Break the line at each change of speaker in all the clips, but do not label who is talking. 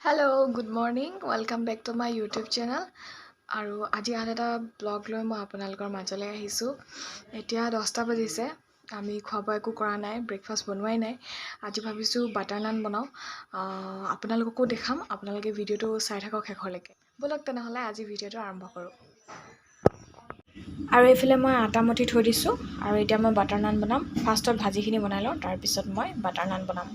Hello' good morning welcome back to my YouTube channel আৰু আজি আন এটা ব্লগ লৈ মই আপোনালোকৰ মাজলৈ আহিছোঁ। এতিয়া 10টা বাজিছে, আমি খোৱা বোৱা একো কৰা নাই, ব্ৰেকফাষ্ট বনোৱাই নাই। আজি ভাবিছোঁ বাটাৰ নান বনাওঁ, আপোনালোককো দেখাম। আপোনালোকে ভিডিঅ'টো চাই থাকক শেষলৈকে। ব'লক তেনেহ'লে আজি ভিডিঅ'টো আৰম্ভ কৰোঁ। আৰু এইফালে মই আটা মঠি থৈ দিছোঁ আৰু এতিয়া মই বাটাৰ নান বনাম। ফাৰ্ষ্টত ভাজিখিনি বনাই লওঁ, তাৰপিছত মই বাটাৰ নান বনাম।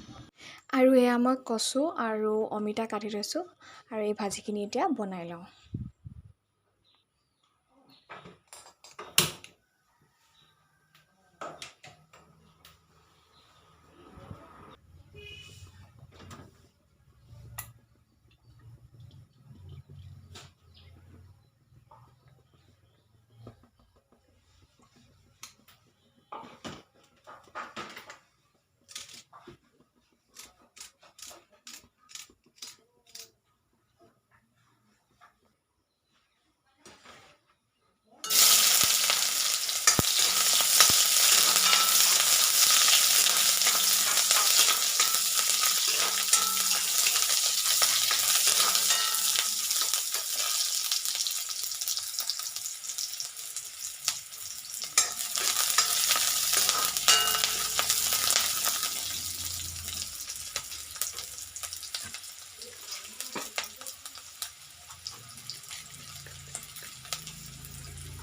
আৰু এয়া মই কচু আৰু অমিতা কাটি থৈছোঁ আৰু এই ভাজিখিনি এতিয়া বনাই লওঁ।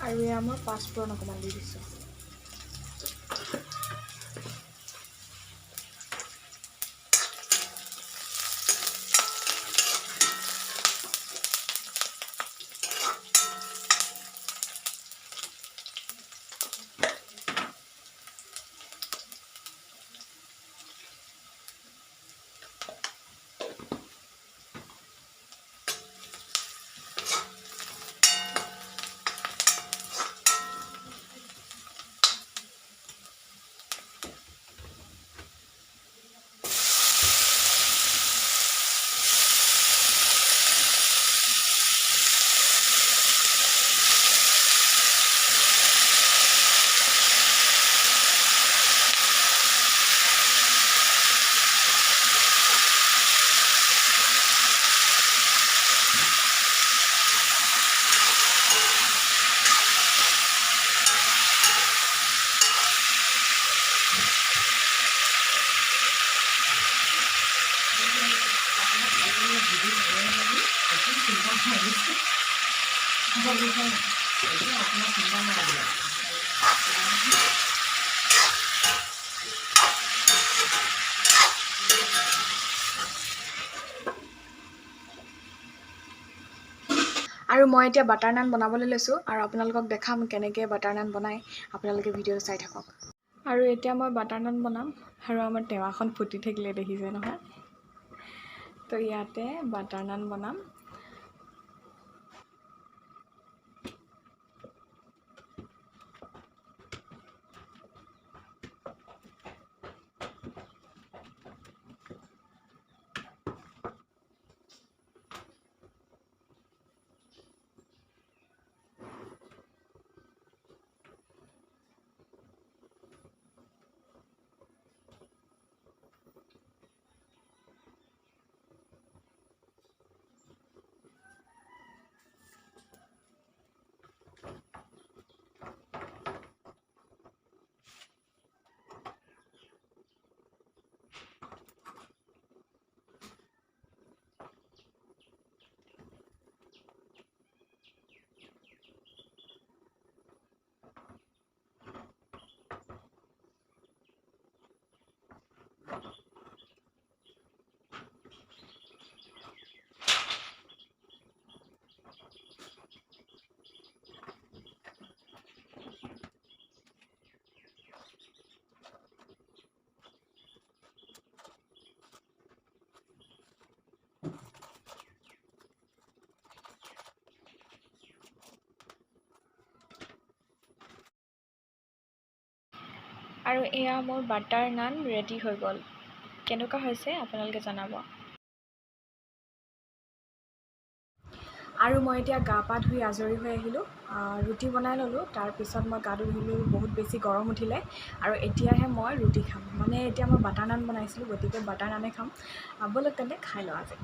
আৰু এয়া মই পাঁচফোৰণ অকণমান দি দিছোঁ। আৰু মই এতিয়া বাটাৰ নান বনাবলৈ লৈছোঁ আৰু আপোনালোকক দেখাম কেনেকৈ বাটাৰ নান বনাই। আপোনালোকে ভিডিঅ'টো চাই থাকক। আৰু এতিয়া মই বাটাৰ নান বনাম আৰু আমাৰ টেৱাখন ফুটি থাকিলে দেখিছে নহয়। তো ইয়াতে বাটাৰ নান বনাম। আৰু এয়া মোৰ বাটাৰ নান ৰেডি হৈ গ'ল। কেনেকুৱা হৈছে আপোনালোকে জনাব। আৰু মই এতিয়া গা পা ধুই আজৰি হৈ আহিলোঁ, ৰুটি বনাই ল'লোঁ। তাৰপিছত মই গাটো ধুলোঁ, বহুত বেছি গৰম উঠিলে আৰু এতিয়াহে মই ৰুটি খাম। মানে এতিয়া মই বাটাৰ নান বনাইছিলোঁ, গতিকে বাটাৰ নানে খাম। ব'লক তেন্তে খাই লওঁ আজি।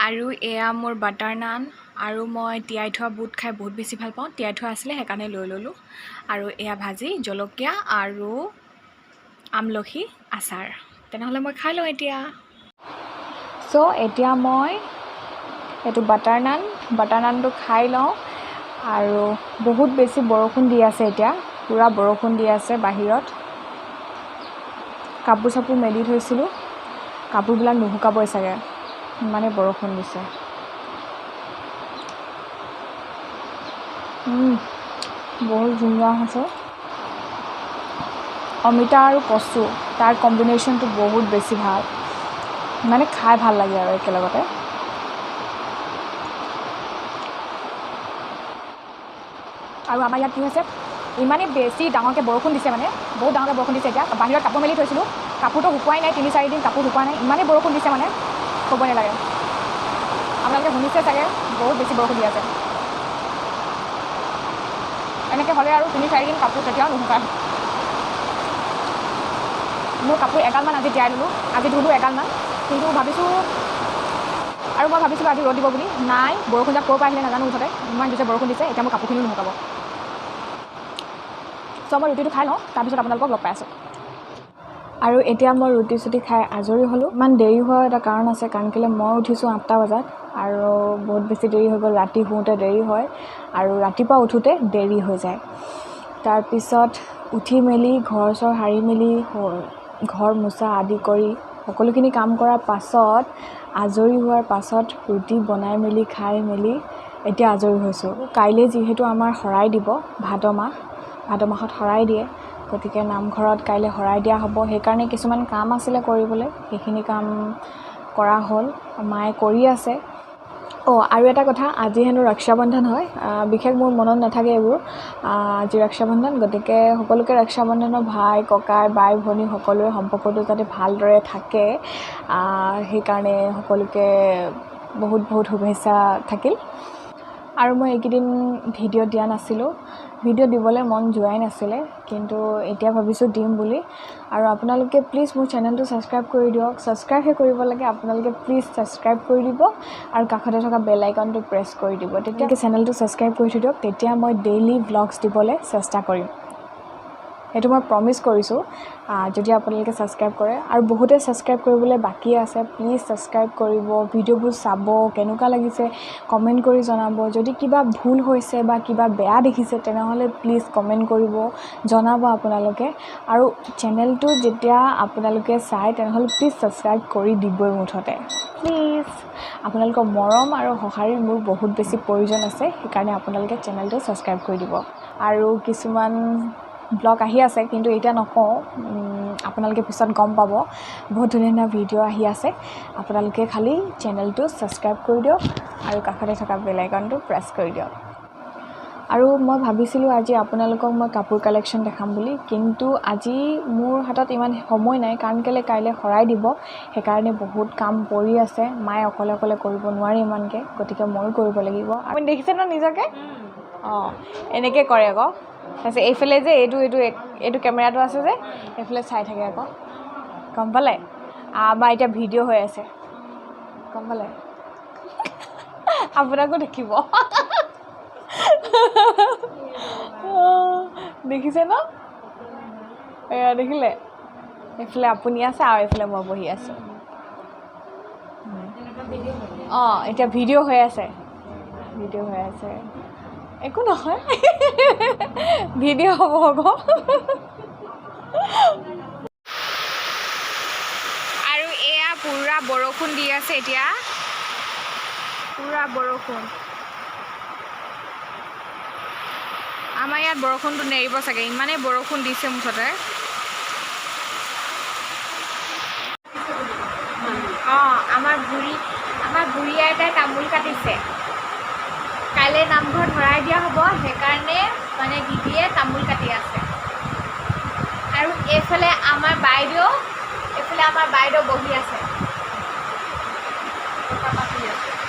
আৰু এয়া মোৰ বাটাৰ নান আৰু মই তিয়াই থোৱা বুট খাই বহুত বেছি ভাল পাওঁ তিয়াই থোৱা আছিলে সেইকাৰণে লৈ ল'লোঁ আৰু এয়া ভাজি জলকীয়া আৰু আমলখি আচাৰ তেনেহ'লে মই খাই লওঁ এতিয়া চ' এতিয়া মই এইটো বাটাৰ নানটো খাই লওঁ আৰু বহুত বেছি বৰষুণ দি আছে এতিয়া পুৰা বৰষুণ দি আছে বাহিৰত কাপোৰ চাপোৰ মেলি থৈছিলোঁ কাপোৰবিলাক নুশুকাবই চাগে ইমানে বৰষুণ দিছে বহুত ধুনীয়া হৈছে অমিতা আৰু কচু তাৰ কম্বিনেশ্যনটো বহুত বেছি ভাল মানে খাই ভাল লাগে আৰু একেলগতে আৰু আমাৰ ইয়াত কি হৈছে ইমানেই বেছি ডাঙৰকৈ বৰষুণ দিছে মানে বহুত ডাঙৰকৈ বৰষুণ দিছে এতিয়া বাহিৰত কাপোৰ মেলি থৈছিলোঁ কাপোৰটো শুকুৱাই নাই 3-4 দিন কাপোৰ শুকুৱাই নাই ইমানেই বৰষুণ দিছে মানে ক'ব নালাগে আপোনালোকে শুনিছে চাগে বহুত বেছি বৰষুণ দি আছে এনেকৈ হ'লে আৰু 3-4 দিন কাপোৰ কেতিয়াও নুশুকায় মোৰ কাপোৰ এগালমান আজি তিয়াই ল'লোঁ আজি ধুলোঁ এগালমান কিন্তু ভাবিছোঁ আৰু মই ভাবিছিলোঁ আজি ৰ'দ দিব বুলি নাই বৰষুণ যাক ক'ৰ পৰা আহিলে নাজানো মুঠতে ইমান দিছে বৰষুণ দিছে এতিয়া মোৰ কাপোৰখিনিও নুশুকাব চ' মই ৰুটিটো খাই লওঁ তাৰপিছত আপোনালোকক লগ পাই আছোঁ আৰু এতিয়া মই ৰুটি চুটি খাই আজৰি হ'লোঁ ইমান দেৰি হোৱাৰ এটা কাৰণ আছে কাৰণ কেলৈ মই উঠিছোঁ 8টা বজাত আৰু বহুত বেছি দেৰি হৈ গ'ল ৰাতি শুওঁতে দেৰি হয় আৰু ৰাতিপুৱা উঠোঁতে দেৰি হৈ যায় তাৰপিছত উঠি মেলি ঘৰ চৰ সাৰি মেলি ঘৰ মোচা আদি কৰি সকলোখিনি কাম কৰাৰ পাছত আজৰি হোৱাৰ পাছত ৰুটি বনাই মেলি খাই মেলি এতিয়া আজৰি হৈছোঁ কাইলৈ যিহেতু আমাৰ শৰাই দিব ভাদ মাহত শৰাই দিয়ে গতিকে নামঘৰত কাইলৈ শৰাই দিয়া হ'ব সেইকাৰণে কিছুমান কাম আছিলে কৰিবলৈ সেইখিনি কাম কৰা হ'ল মায়ে কৰি আছে আৰু এটা কথা আজি হেনো ৰক্ষাবন্ধন হয় বিশেষ মোৰ মনত নাথাকে এইবোৰ আজি ৰক্ষাবন্ধন গতিকে সকলোকে ৰক্ষাবন্ধনৰ ভাই ককাই বাই ভনী সকলোৰে সম্পৰ্কটো যাতে ভালদৰে থাকে সেইকাৰণে সকলোকে বহুত বহুত শুভেচ্ছা থাকিল আৰু মই এইকেইদিন ভিডিঅ' দিয়া নাছিলোঁ ভিডিঅ' দিবলৈ মন যোৱাই নাছিলে কিন্তু এতিয়া ভাবিছোঁ দিম বুলি আৰু আপোনালোকে প্লিজ মোৰ চেনেলটো ছাবস্ক্ৰাইব কৰি দিয়ক ছাবস্ক্ৰাইবহে কৰিব লাগে আপোনালোকে প্লিজ ছাবস্ক্ৰাইব কৰি দিব আৰু কাষতে থকা বেল আইকনটো প্ৰেছ কৰি দিব তেতিয়া চেনেলটো ছাবস্ক্ৰাইব কৰি থৈ দিয়ক তেতিয়া মই ডেইলি ভ্লগছ দিবলৈ চেষ্টা কৰিম সেইটো মই প্ৰমিছ কৰিছোঁ যদি আপোনালোকে ছাবস্ক্ৰাইব কৰে আৰু বহুতে ছাবস্ক্ৰাইব কৰিবলৈ বাকী আছে প্লিজ ছাবস্ক্ৰাইব কৰিব ভিডিঅ'বোৰ চাব কেনেকুৱা লাগিছে কমেণ্ট কৰি জনাব যদি কিবা ভুল হৈছে বা কিবা বেয়া দেখিছে তেনেহ'লে প্লিজ কমেণ্ট কৰিব জনাব আপোনালোকে আৰু চেনেলটো যেতিয়া আপোনালোকে চাই তেনেহ'লে প্লিজ ছাবস্ক্ৰাইব কৰি দিবই মুঠতে প্লিজ আপোনালোকৰ মৰম আৰু সঁহাৰিৰ মোৰ বহুত বেছি প্ৰয়োজন আছে সেইকাৰণে আপোনালোকে চেনেলটো ছাবস্ক্ৰাইব কৰি দিব আৰু কিছুমান ব্লগ আহি আছে কিন্তু এতিয়া নকওঁ আপোনালোকে পিছত গম পাব বহুত ধুনীয়া ধুনীয়া ভিডিঅ' আহি আছে আপোনালোকে খালি চেনেলটো ছাবস্ক্ৰাইব কৰি দিয়ক আৰু কাষতে থকা বেল আইকনটো প্ৰেছ কৰি দিয়ক আৰু মই ভাবিছিলোঁ আজি আপোনালোকক মই কাপোৰ কালেকশ্যন দেখাম বুলি কিন্তু আজি মোৰ হাতত ইমান সময় নাই কাৰণ কেলৈ কাইলৈ শৰাই দিব সেইকাৰণে বহুত কাম পৰি আছে মায়ে অকলে অকলে কৰিব নোৱাৰে ইমানকৈ গতিকে ময়ো কৰিব লাগিব আপুনি দেখিছে ন নিজকে এনেকৈ কৰে আকৌ তাৰপিছত এইফালে যে এইটো কেমেৰাটো আছে যে এইফালে চাই থাকে আকৌ গম পালে আমাৰ এতিয়া ভিডিঅ' হৈ আছে গম পালে আপোনাকো দেখিব দেখিছে ন এয়া দেখিলে এইফালে আপুনি আছে আৰু এইফালে মই বহি আছোঁ এতিয়া ভিডিঅ' হৈ আছে একো নহয় ভিডিঅ' হ'ব আৰু এয়া পুৰা বৰষুণ দি আছে এতিয়া পুৰা বৰষুণ আমাৰ ইয়াত বৰষুণটো নেৰিব চাগে ইমানেই বৰষুণ দিছে মুঠতে আমাৰ বুঢ়ী আইতাই তামোল কাটিছে কাইলৈ নামঘৰত ভৰাই দিয়া হ'ব সেইকাৰণে মানে দিদিয়ে তামোল কাটি আছে আৰু এইফালে আমাৰ বাইদেউ বহি আছে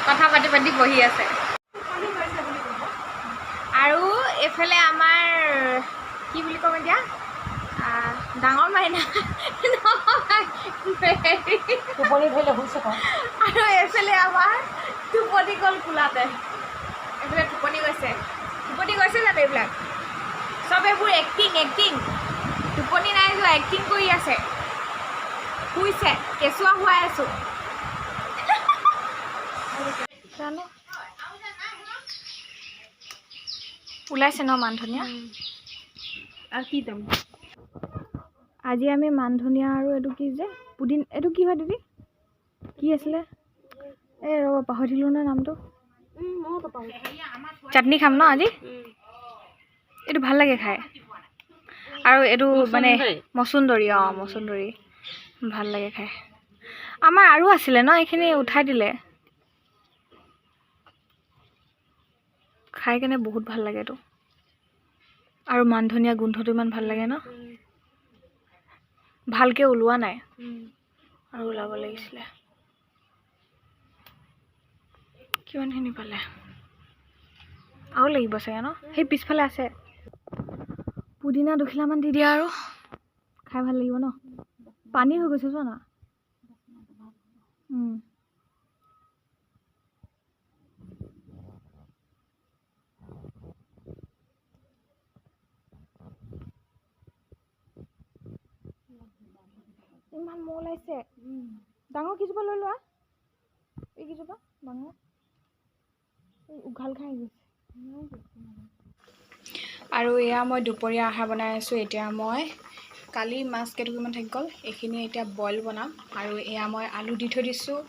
কথা পাতি বহি আছে আৰু এইফালে আমাৰ কি বুলি ক'ম এতিয়া ডাঙৰ মাইনা
টোপনি ধৰিলে শুইছে কওঁ
আৰু এইফালে আমাৰ টোপনি গ'ল কোলাতে এইফালে টোপনি গৈছে জানো এইবিলাক চব এইবোৰ এক্টিং টোপনি নাই যোৱা এক্টিং কৰি আছে শুইছে কেঁচুৱা শুৱাই আছোঁ জানো ওলাইছে ন মান ধনিয়া
আৰু কি দাম
আজি আমি মান ধনিয়া আৰু এইটো কি যে পুদিন এইটো কি হয় দিদি কি আছিলে এই ৰ'ব পাহৰিলোঁ ন নামটো চাটনি খাম ন আজি এইটো ভাল লাগে খাই আৰু এইটো মানে মচুন্দৰী মচুন্দৰী ভাল লাগে খাই আমাৰ আৰু আছিলে ন এইখিনি উঠাই দিলে খাই কেনে বহুত ভাল লাগে এইটো আৰু মান ধনিয়া গোন্ধটো ইমান ভাল লাগে ন ভালকে ওলোৱা নাই আৰু ওলাব লাগিছিলে কিমানখিনি পালে আৰু লাগিব চাগে ন সেই পিছফালে আছে পুদিনা দুখিলামান দি দিয়া আৰু খাই ভাল লাগিব ন পানী হৈ গৈছে চোৱা না ইমান মহ ওলাইছে ডাঙৰ কিজোপা লৈ লোৱা এই কিজোপা ডাঙৰ উঘাল খাই গৈছে আৰু এয়া মই দুপৰীয়া আহাৰ বনাই আছোঁ এতিয়া মই কালি মাছ কেইটুকুৰমান থাকি গ'ল এইখিনি এতিয়া বইল বনাম আৰু এয়া মই আলু দি থৈ দিছোঁ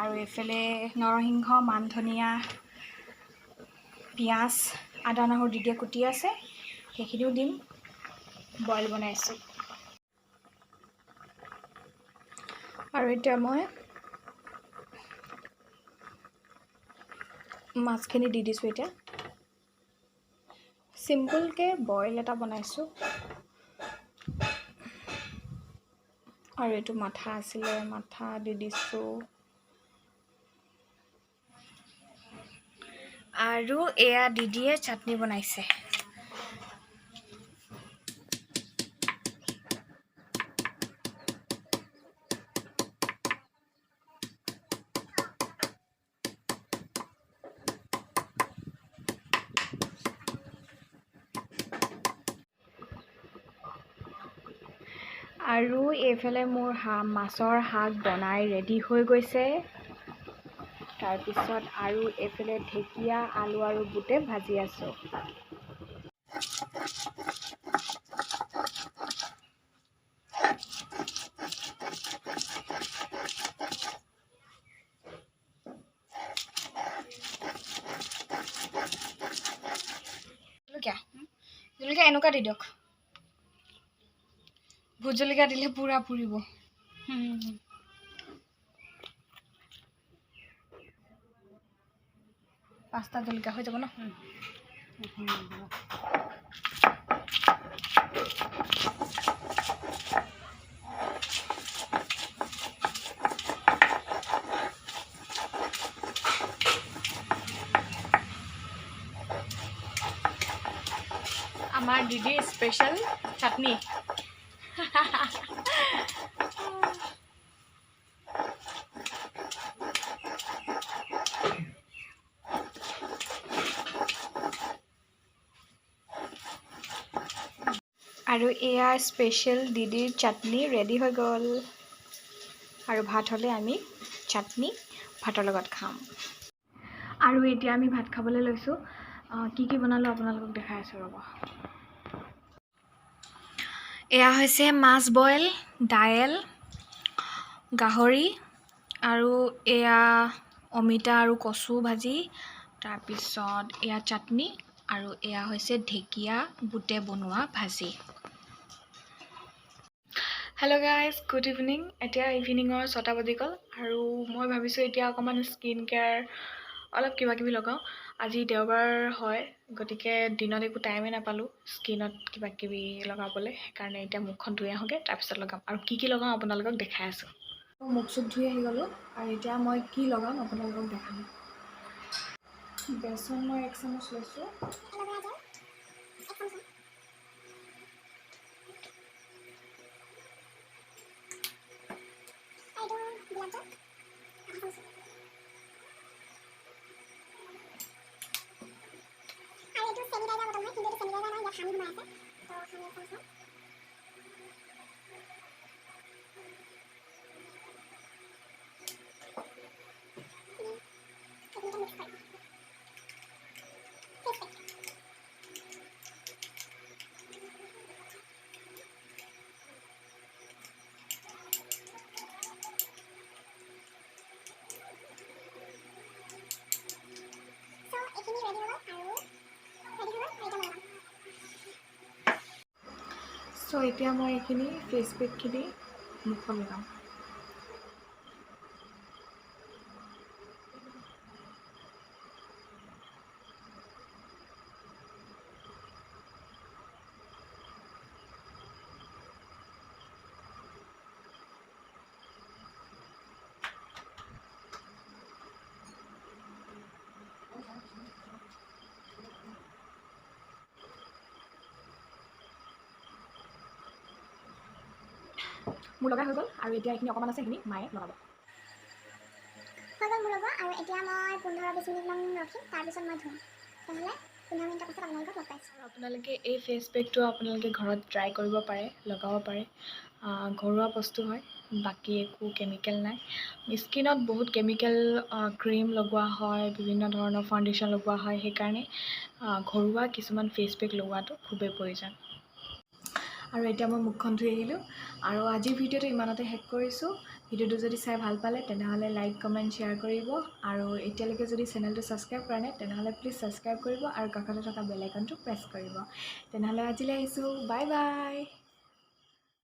আৰু এইফালে নৰসিংহ মান ধনিয়া পিঁয়াজ আদা নহৰু দি দিয়া কুটি আছে সেইখিনিও দিম বইল বনাইছোঁ আৰু এতিয়া মই মাছখিনি দি দিছোঁ এতিয়া চিম্পলকৈ বইল এটা বনাইছোঁ আৰু এইটো মাথা আছিলে মাথা দি দিছোঁ আৰু এয়া দিদিয়ে চাটনি বনাইছে আৰু এইফালে মোৰ মাছৰ শাক বনাই ৰেডি হৈ গৈছে তাৰপিছত আৰু এইফালে ঢেকীয়া আলু আৰু বুটে ভাজি আছোঁ জলকীয়া এনেকুৱা দি দিয়ক ভোট জলকীয়া দিলে পুৰা পুৰিব পাঁচটা জলকীয়া হৈ যাব ন আমাৰ দিদিৰ স্পেচিয়েল চাটনি আৰু এয়া স্পেচিয়েল দিদিৰ চাটনি ৰেডি হৈ গ'ল আৰু ভাত হ'লে আমি চাটনি ভাতৰ লগত খাম আৰু এতিয়া আমি ভাত খাবলৈ লৈছোঁ কি বনালোঁ আপোনালোকক দেখাই আছোঁ ৰ'ব এয়া হৈছে মাছ বইল দাইল গাহৰি আৰু এয়া অমিতা আৰু কচু ভাজি তাৰপিছত এয়া চাটনি আৰু এয়া হৈছে ঢেকীয়া বুটে বনোৱা ভাজি হেল্ল' গাইজ গুড ইভিনিং এতিয়া ইভিনিঙৰ 6টা বাজি গ'ল আৰু মই ভাবিছোঁ এতিয়া অকণমান স্কিন কেয়াৰ অলপ কিবাকিবি লগাওঁ আজি দেওবাৰ হয় গতিকে দিনত একো টাইমেই নাপালোঁ স্কিনত কিবাকিবি লগাবলৈ সেইকাৰণে এতিয়া মুখখন ধুই আহোঁগৈ তাৰপিছত লগাম আৰু কি লগাওঁ আপোনালোকক দেখাই আছোঁ মুখ চুখ ধুই আহি গ'লোঁ আৰু এতিয়া মই কি লগাম আপোনালোকক দেখাম বেচন মই 1 চামুচ লৈছোঁ চ' এতিয়া মই এইখিনি ফেচ পেকখিনি মুখত লগাম। মোৰ লগা হৈ গ'ল আৰু এতিয়া এইখিনি অকণমান আছে, এইখিনি মায়ে লগাব।
হৈ গ'ল মোৰ লগা, আৰু এতিয়া মই 15-20 মিনিটমান ৰখিম, তাৰপিছত মই ধুম। তেনেহ'লে 15 মিনিটৰ পাছত আপোনালোকক লগ পাইছোঁ।
আৰু আপোনালোকে এই ফেচ পেকটো আপোনালোকে ঘৰত ট্ৰাই কৰিব পাৰে, লগাব পাৰে। ঘৰুৱা বস্তু হয়, বাকী একো কেমিকেল নাই। স্কিনত বহুত কেমিকেল ক্ৰীম লগোৱা হয়, বিভিন্ন ধৰণৰ ফাউণ্ডেশ্যন লগোৱা হয়, সেইকাৰণে ঘৰুৱা কিছুমান ফেচ পেক লগোৱাটো খুবেই প্ৰয়োজন। আৰু এতিয়া মই মুখখন ধুই আহিলোঁ, আৰু আজিৰ ভিডিঅ'টো ইমানতে শেষ কৰিছোঁ। ভিডিঅ'টো যদি চাই ভাল পালে তেনেহ'লে লাইক, কমেণ্ট, শ্বেয়াৰ কৰিব, আৰু এতিয়ালৈকে যদি চেনেলটো ছাবস্ক্ৰাইব কৰা নাই তেনেহ'লে প্লিজ ছাবস্ক্ৰাইব কৰিব আৰু কাষতে থকা বেল আইকনটো প্ৰেছ কৰিব। তেনেহ'লে আজিলৈ আহিছোঁ, বাই বাই।